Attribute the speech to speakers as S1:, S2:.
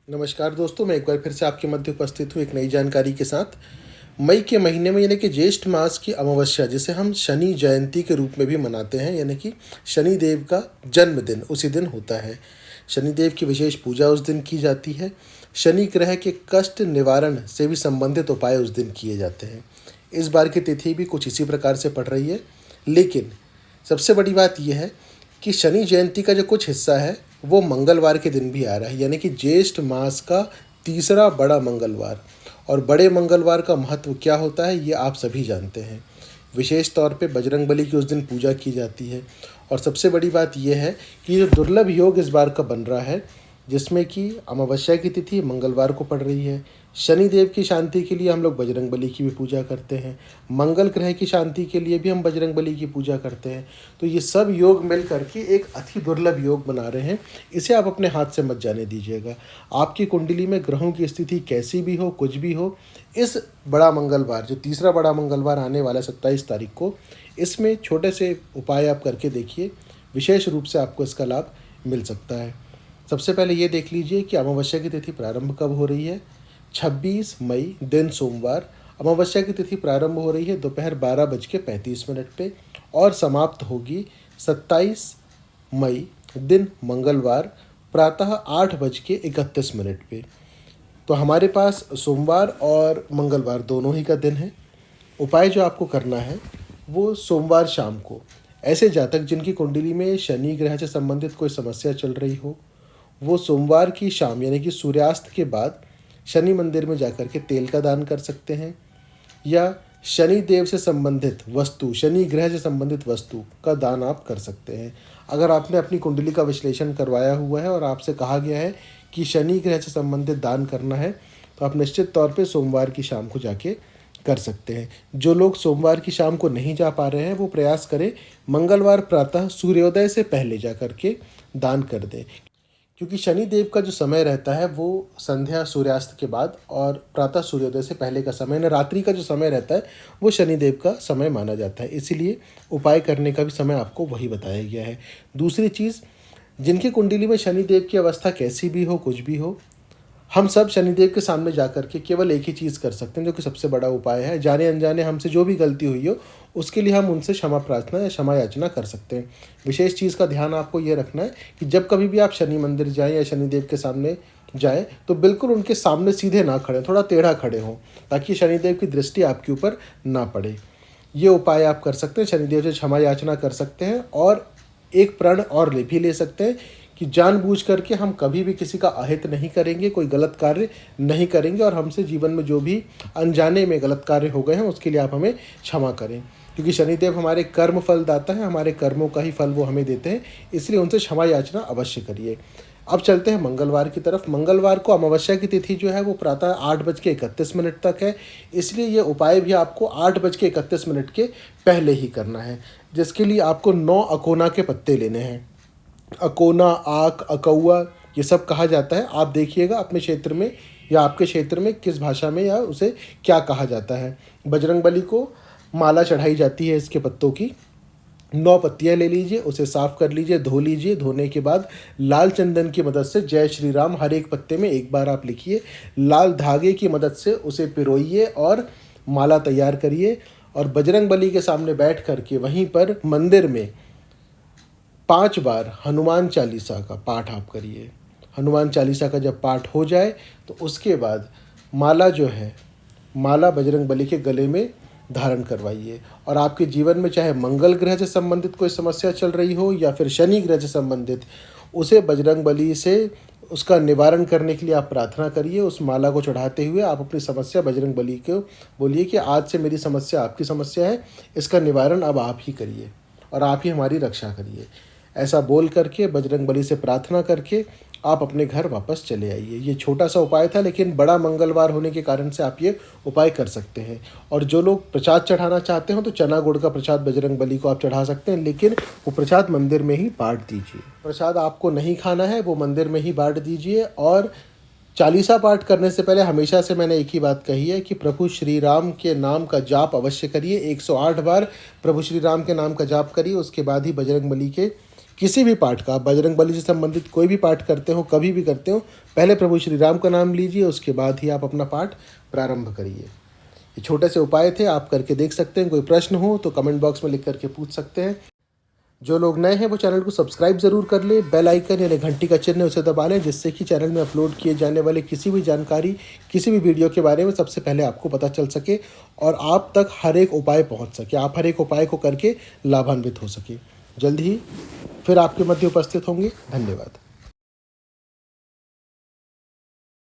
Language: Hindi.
S1: नमस्कार दोस्तों, मैं एक बार फिर से आपके मध्य उपस्थित हूँ एक नई जानकारी के साथ। मई के महीने में यानी कि ज्येष्ठ मास की अमावस्या, जिसे हम शनि जयंती के रूप में भी मनाते हैं, यानी कि शनिदेव का जन्मदिन उसी दिन होता है। शनिदेव की विशेष पूजा उस दिन की जाती है। शनि ग्रह के कष्ट निवारण से भी संबंधित उपाय उस दिन किए जाते हैं। इस बार की तिथि भी कुछ इसी प्रकार से पड़ रही है, लेकिन सबसे बड़ी बात यह है कि शनि जयंती का जो कुछ हिस्सा है वो मंगलवार के दिन भी आ रहा है, यानी कि ज्येष्ठ मास का तीसरा बड़ा मंगलवार। और बड़े मंगलवार का महत्व क्या होता है ये आप सभी जानते हैं। विशेष तौर पे बजरंगबली की उस दिन पूजा की जाती है। और सबसे बड़ी बात यह है कि जो दुर्लभ योग इस बार का बन रहा है, जिसमें कि अमावस्या की तिथि मंगलवार को पड़ रही है। शनिदेव की शांति के लिए हम लोग बजरंगबली की भी पूजा करते हैं। मंगल ग्रह की शांति के लिए भी हम बजरंगबली की पूजा करते हैं। तो ये सब योग मिल करके एक अति दुर्लभ योग बना रहे हैं। इसे आप अपने हाथ से मत जाने दीजिएगा। आपकी कुंडली में ग्रहों की स्थिति कैसी भी हो, कुछ भी हो, इस बड़ा मंगलवार, जो तीसरा बड़ा मंगलवार आने वाला 27 तारीख को, इसमें छोटे से उपाय आप करके देखिए। विशेष रूप से आपको इसका लाभ मिल सकता है। सबसे पहले ये देख लीजिए कि अमावस्या की तिथि प्रारंभ कब हो रही है। 26 मई दिन सोमवार अमावस्या की तिथि प्रारंभ हो रही है दोपहर 12:35 पे और समाप्त होगी 27 मई दिन मंगलवार प्रातः 8:31 पे। तो हमारे पास सोमवार और मंगलवार दोनों ही का दिन है। उपाय जो आपको करना है वो सोमवार शाम को, ऐसे जातक जिनकी कुंडली में शनि ग्रह से संबंधित कोई समस्या चल रही हो, वो सोमवार की शाम यानी कि सूर्यास्त के बाद शनि मंदिर में जाकर के तेल का दान कर सकते हैं, या शनि देव से संबंधित वस्तु, शनि ग्रह से संबंधित वस्तु का दान आप कर सकते हैं। अगर आपने अपनी कुंडली का विश्लेषण करवाया हुआ है और आपसे कहा गया है कि शनि ग्रह से संबंधित दान करना है, तो आप निश्चित तौर पे सोमवार की शाम को जाके कर सकते हैं। जो लोग सोमवार की शाम को नहीं जा पा रहे हैं वो प्रयास करें मंगलवार प्रातः सूर्योदय से पहले जा कर के दान कर दें, क्योंकि शनि देव का जो समय रहता है वो संध्या सूर्यास्त के बाद और प्रातः सूर्योदय से पहले का समय, न रात्रि का जो समय रहता है वो शनि देव का समय माना जाता है। इसीलिए उपाय करने का भी समय आपको वही बताया गया है। दूसरी चीज़, जिनकी कुंडली में शनि देव की अवस्था कैसी भी हो, कुछ भी हो, हम सब शनिदेव के सामने जाकर के केवल एक ही चीज़ कर सकते हैं, जो कि सबसे बड़ा उपाय है। जाने अनजाने हमसे जो भी गलती हुई हो उसके लिए हम उनसे क्षमा प्रार्थना या क्षमा याचना कर सकते हैं। विशेष चीज़ का ध्यान आपको ये रखना है कि जब कभी भी आप शनि मंदिर जाएं या शनिदेव के सामने जाएं तो बिल्कुल उनके सामने सीधे ना खड़े, थोड़ा टेढ़ा खड़े हों, ताकि शनिदेव की दृष्टि आपके ऊपर ना पड़े। ये उपाय आप कर सकते हैं, शनिदेव से क्षमा याचना कर सकते हैं और एक प्रण और भी ले सकते हैं कि जानबूझ करके हम कभी भी किसी का अहित नहीं करेंगे, कोई गलत कार्य नहीं करेंगे, और हमसे जीवन में जो भी अनजाने में गलत कार्य हो गए हैं उसके लिए आप हमें क्षमा करें। क्योंकि शनिदेव हमारे कर्म फल दाता है, हमारे कर्मों का ही फल वो हमें देते हैं, इसलिए उनसे क्षमा याचना अवश्य करिए। अब चलते हैं मंगलवार की तरफ। मंगलवार को अमावस्या की तिथि जो है वो प्रातः 8:31 तक है, इसलिए ये उपाय भी आपको 8:31 के पहले ही करना है, जिसके लिए आपको 9 अकोना के पत्ते लेने हैं। अकोना, आक, अकौआ, ये सब कहा जाता है। आप देखिएगा अपने क्षेत्र में या आपके क्षेत्र में किस भाषा में या उसे क्या कहा जाता है। बजरंगबली को माला चढ़ाई जाती है इसके पत्तों की। 9 पत्तियाँ ले लीजिए, उसे साफ कर लीजिए, धो लीजिए। धोने के बाद लाल चंदन की मदद से जय श्री राम हर एक पत्ते में एक बार आप लिखिए। लाल धागे की मदद से उसे पिरोइए और माला तैयार करिए, और बजरंगबली के सामने बैठ करके वहीं पर मंदिर में 5 बार हनुमान चालीसा का पाठ आप करिए। हनुमान चालीसा का जब पाठ हो जाए तो उसके बाद माला जो है, माला बजरंगबली के गले में धारण करवाइए। और आपके जीवन में चाहे मंगल ग्रह से संबंधित कोई समस्या चल रही हो या फिर शनि ग्रह से संबंधित, उसे बजरंगबली से उसका निवारण करने के लिए आप प्रार्थना करिए। उस माला को चढ़ाते हुए आप अपनी समस्या बजरंगबली को बोलिए कि आज से मेरी समस्या आपकी समस्या है, इसका निवारण अब आप ही करिए और आप ही हमारी रक्षा करिए। ऐसा बोल करके बजरंगबली से प्रार्थना करके आप अपने घर वापस चले आइए। ये छोटा सा उपाय था, लेकिन बड़ा मंगलवार होने के कारण से आप ये उपाय कर सकते हैं। और जो लोग प्रसाद चढ़ाना चाहते हो तो चना गुड़ का प्रसाद बजरंगबली को आप चढ़ा सकते हैं, लेकिन वो प्रसाद मंदिर में ही बांट दीजिए। प्रसाद आपको नहीं खाना है, वो मंदिर में ही बांट दीजिए। और चालीसा पाठ करने से पहले हमेशा से मैंने एक ही बात कही है कि प्रभु श्री राम के नाम का जाप अवश्य करिए। 108 बार प्रभु श्री राम के नाम का जाप करिए, उसके बाद ही बजरंगबली के किसी भी पाठ का, आप बजरंगबली से संबंधित कोई भी पाठ करते हो, कभी भी करते हो, पहले प्रभु श्री राम का नाम लीजिए, उसके बाद ही आप अपना पाठ प्रारंभ करिए। ये छोटे से उपाय थे, आप करके देख सकते हैं। कोई प्रश्न हो तो कमेंट बॉक्स में लिख करके पूछ सकते हैं। जो लोग नए हैं वो चैनल को सब्सक्राइब ज़रूर कर ले, बेल आइकन यानी घंटी का चिन्ह उसे दबा लें, जिससे कि चैनल में अपलोड किए जाने वाले किसी भी जानकारी, किसी भी वीडियो के बारे में सबसे पहले आपको पता चल सके और आप तक हर एक उपाय पहुंच सके, आप हर एक उपाय को करके लाभान्वित हो सके। जल्द ही फिर आपके मध्य उपस्थित होंगे। धन्यवाद।